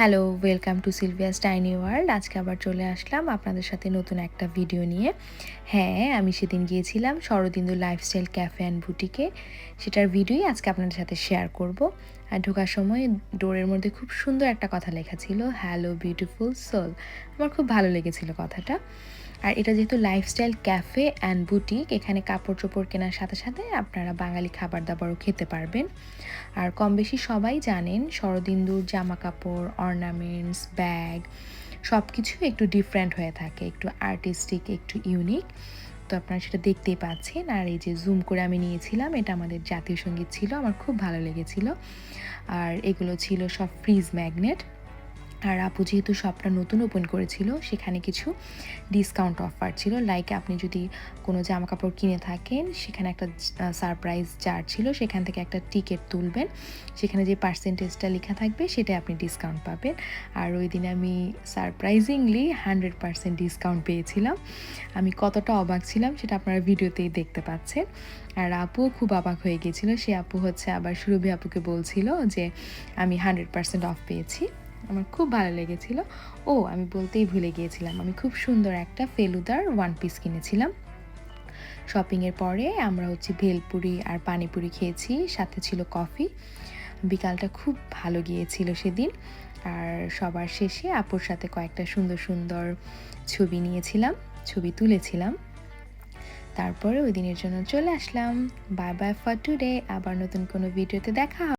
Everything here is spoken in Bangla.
Hello, welcome to Sylvius tiny world. আজকে আবার চলে আসলাম আপনাদের সাথে নতুন একটা ভিডিও নিয়ে। হ্যাঁ, আমি সেদিন গিয়েছিলাম শরদিন্দু লাইফস্টাইল ক্যাফে অ্যান্ড বুটিকে। সেটার ভিডিওই আজকে আপনাদের সাথে শেয়ার করব। আর ঢোকার সময় ডোরের মধ্যে খুব সুন্দর একটা কথা লেখা ছিল, হ্যালো বিউটিফুল সোল। আমার খুব ভালো লেগেছিল কথাটা। আর এটা যেহেতু লাইফস্টাইল ক্যাফে অ্যান্ড বুটিক, এখানে কাপড় চোপড় কেনার সাথে সাথে আপনারা বাঙালি খাবার দাবারও খেতে পারবেন। আর কম বেশি সবাই জানেন শরদিন্দুর জামা কাপড়, অর্নামেন্টস, ব্যাগ সব কিছু একটু ডিফারেন্ট হয়ে থাকে, একটু আর্টিস্টিক, একটু ইউনিক। তো আপনারা সেটা দেখতেই পাচ্ছেন। আর এই যে জুম করে আমি নিয়েছিলাম, এটা আমাদের জাতীয় সঙ্গীত ছিল, আমার খুব ভালো লেগেছিল। আর এগুলো ছিল সব ফ্রিজ ম্যাগনেট। আর আপু যেহেতু শপটা নতুন ওপেন করেছিল, সেখানে কিছু ডিসকাউন্ট অফার ছিল। লাইক আপনি যদি কোনো জামা কাপড় কিনে থাকেন, সেখানে একটা সারপ্রাইজ চার্জ ছিল, সেখান থেকে একটা টিকিট তুলবেন, সেখানে যে পার্সেন্টেজটা লেখা থাকবে সেটাই আপনি ডিসকাউন্ট পাবেন। আর ওই দিন আমি সারপ্রাইজিংলি 100% ডিসকাউন্ট পেয়েছিলাম। আমি কতটা অবাক ছিলাম সেটা আপনারা ভিডিওতেই দেখতে পাচ্ছেন। আর আপুও খুব অবাক হয়ে গিয়েছিল। সে আপু হচ্ছে আবার সুরভি আপুকে বলছিল যে আমি 100% অফ পেয়েছি। আমার খুব ভালো লেগেছিল। ও আমি বলতেই ভুলে গিয়েছিলাম, আমি খুব সুন্দর একটা ফেলুদার ওয়ান পিস কিনেছিলাম। শপিংয়ের পরে আমরা হচ্ছে ভেলপুরি আর পানিপুরি খেয়েছি, সাথে ছিল কফি। বিকালটা খুব ভালো গিয়েছিল সেদিন। আর সবার শেষে আপুর সাথে কয়েকটা সুন্দর সুন্দর ছবি নিয়েছিলাম, ছবি তুলেছিলাম। তারপরে ওই দিনের জন্য চলে আসলাম। Bye bye for today. আবার নতুন কোনো ভিডিওতে দেখা হবে।